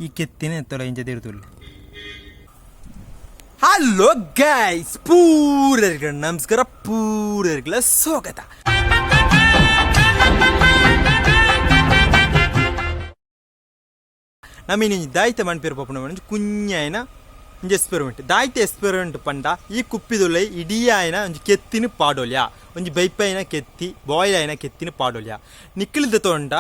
ಈ ಕೆತ್ತಿನ ಎತ್ತೊಳ ಇಂಚ ಇರ್ತುಲ್ಲೆ. Hello guys, ಪೂರರಿಗೆ ನಮಸ್ಕಾರ, ಪೂರರಿಗೆಲ್ಲ ಸ್ವಾಗತ. ನಮ್ಮೀನು ದಾಯ್ತ ಮಣ್ಪೇರು ಪಪ್ಪನ ಮನೆ ಕುഞ്ഞാಯನ ಒಂಜಿ ಎಕ್ಸ್ಪೆರಿಮೆಂಟ್ ದಾಯ್ತ ಎಕ್ಸ್ಪೆರಿಮೆಂಟ್ ಪಂಡ ಈ ಕುಪ್ಪಿದುಲ್ಲೆ ಇಡೀ ಆಯನ ಒಂಜಿ ಕೆತ್ತಿನ ಪಾಡೋಲ್ಯ, ಒಂಜಿ ಬೈಪೈನ ಕೆತ್ತಿ ಬಾಯ್ಲ್ ಆಯನ ಕೆತ್ತಿನ ಪಾಡೋಲ್ಯ. ನಿಕ್ಕಲಿದ ತೊಂಡ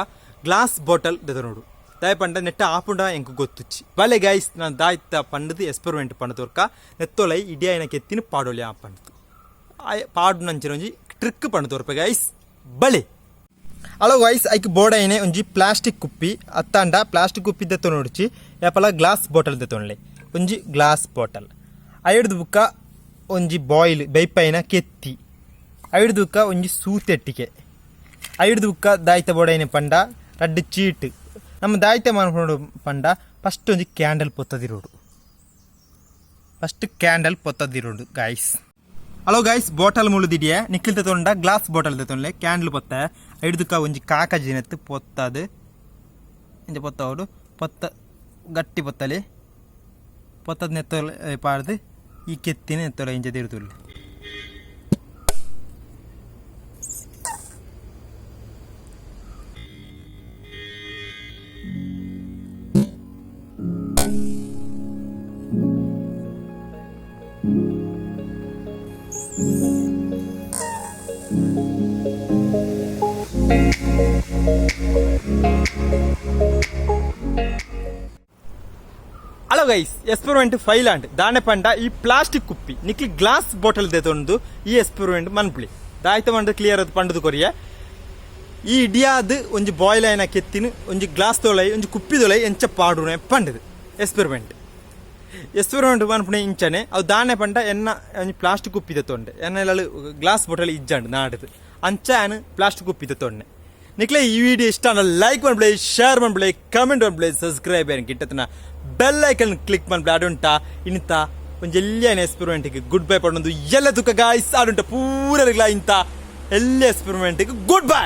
ಗ್ಲಾಸ್ ಬಾಟಲ್ ದೆತನೋಡು ದಾಯ ಪಂಡ ನೆಟ್ಟ ಆಪುಂಡ ಎಂಕು ಗೊತ್ತುಚ್ಚಿ ಬಲೆ ಗೈಸ್. ನಾನು ದಾಯ್ತ ಪಂಡದು ಎಕ್ಸ್ಪೆರಿಮೆಂಟ್ ಪಂಡ ತೋರ್ಕ ನೆತ್ತೊಲೈ ಇಡೀ ಆಯನ ಕೆತ್ತಿನ ಪಾಡೋಲ್ಯ ಪಂಡದು ಪಾಡು ನಂಚಿನ ಒಂಜಿ ಟ್ರಿಕ್ ಪಂಡ ತೋರ್ಪೆ ಗೈಸ್ ಬಲೆ. ಹಲೋ ಗೈಸ್, ಐಕ್ ಬೋರ್ಡ್ ಆಯ್ನೆ ಒಂಜಿ ಪ್ಲಾಸ್ಟಿಕ್ ಕುಪ್ಪಿ ಅತ್ತಾಂಡ ಪ್ಲಾಸ್ಟಿಕ್ ಕುಪ್ಪಿ ದೆತ್ತೊ ನೋಡಿಚಿ ಯಾಪಲ ಗ್ಲಾಸ್ ಬಾಟಲ್ ದೆತ್ತೊಂಡ್ಲೆ ಒಂಜಿ ಗ್ಲಾಸ್ ಬಾಟಲ್ ಐಡ್ದು ಬುಕ್ಕ ಒಂಜಿ ಬಾಯ್ಲ್ ಬೈಪೈನ ಕೆತ್ತಿ ಐಡ್ದು ಬುಕ್ಕ ಒಂಜಿ ಸೂತೆಟ್ಟಿಗೆ ಐಡ್ದು ಬುಕ್ಕ ದಾಯ್ತ ಬೋರ್ಡ್ ಆಯ್ನೆ ಪಂಡ ರಡ್ಡು ಚೀಟ್ ನಮ್ಮ ದಾಯ್ತ ಮಾಡ್ಕೊಂಡು ಪಂಡ ಫಸ್ಟ್ ಒಂಜಿ ಕ್ಯಾಂಡಲ್ ಪೊತ್ತದಿರೋಡು ಗೈಸ್. ಹಲೋ ಗೈಸ್, ಬಾಟಲ್ ಮುಳುದಿಡಿಯ ನಿಖಿಲ್ ತಗೊಂಡ ಗ್ಲಾಸ್ ಬಾಟಲ್ ತಗೊಂಡ್ಲೆ ಕ್ಯಾಂಡಲ್ ಪೊತ್ತ ಐಡ್ದುಕ ಒಂಜಿ ಕಾಕಜಿನತ್ತು ಪೊತ್ತದು ಇಂಚ ಪೊತ್ತವಡು ಪೊತ್ತ ಗಟ್ಟಿ ಪೊತ್ತಲೆ ಪೊತ್ತದ ನೆತ್ತೊಲೆ ಪಾಡ್ದು ಈ ಕೆತ್ತಿನ ನೆತ್ತೊಲೆ ಇಂಚ ತಿರುತುಲ್ಲೆ. ಹಲೋ ಗೈಸ್, ಎಕ್ಸ್ಪೆರಿಮೆಂಟ್ ಫೈಲ್ ಅಂಡ್ ದಾನೆ ಪಂಡ ಈ ಪ್ಲಾಸ್ಟಿಕ್ ಕುಪ್ಪಿ ನಿಕ್ಲಿ ಗ್ಲಾಸ್ ಬಾಟಲ್ ದೆತೊಂದು ಈ ಎಕ್ಸ್ಪೆರಿಮೆಂಟ್ ಮನ್ಪುಳಿ ದಾಯ್ತ ಮಂಡ ಕ್ಲಿಯರ್ ಅದು ಪಂಡದು ಕೊರಿಯ ಈ ಇಡಿಯಾದ ಒಂಜಿ ಬಾಯ್ಲ್ ಆಯ್ನ ಕೆತ್ತಿನ ಒಂಜಿ ಗ್ಲಾಸ್ ತೊಳೈ ಒಂಜಿ ಕುಪ್ಪಿ ತೊಳೈ ಎಂಚ ಪಾಡುನೆ ಪಂಡದು ಎಕ್ಸ್ಪೆರಿಮೆಂಟ್ ಮನ್ಪುಣೆ ಇಂಚನೆ ಅವು ದಾನೆ ಪಂಡ ಎನ್ನ ಒಂಜಿ ಪ್ಲಾಸ್ಟಿಕ್ ಕುಪ್ಪಿ ದೆತ್ತೊಂಡೆ ಎನ್ನೆಲ್ಲ ಗ್ಲಾಸ್ ಬಾಟಲ್ ಇಜ್ಜಂಡು ನಾಡದು ಅಂಚ ಆನು ಪ್ಲಾಸ್ಟಿಕ್ ಕುಪ್ಪಿ ದೆತ್ತೊಂಡೆ. ನಿಕ್ಲೆ ಈ ವಿಡಿಯೋ ಇಷ್ಟ ಲೈಕ್ ಮಾಡ್ಬಿಡಿ, ಶೇರ್ ಮಾಡ್ಬಿಡಿ, ಕಮೆಂಟ್ ಮಾಡ್ಬಿಡಿ, ಸಬ್ಸ್ಕ್ರೈಬ್ ಏನು ಗಿಟ್ಟತನ ಬೆಲ್ ಐಕನ್ ಕ್ಲಿಕ್ ಮಾಡ್ಬಿಡಿ. ಆಡುಂಟ ಇಂತ ಒಂದು ಎಲ್ಲಿಯನ ಎಕ್ಸ್ಪೆರಿಮೆಂಟಿಗೆ ಗುಡ್ ಬೈ ಪಡೋದು ಎಲ್ಲ ತುಕ ಗಾಯ್ಸ್ ಆಡುಂಟ ಪೂರರಿಗ್ಲ ಇಂತ ಎಲ್ಲ ಎಕ್ಸ್ಪೆರಿಮೆಂಟಿಗೆ ಗುಡ್ ಬೈ.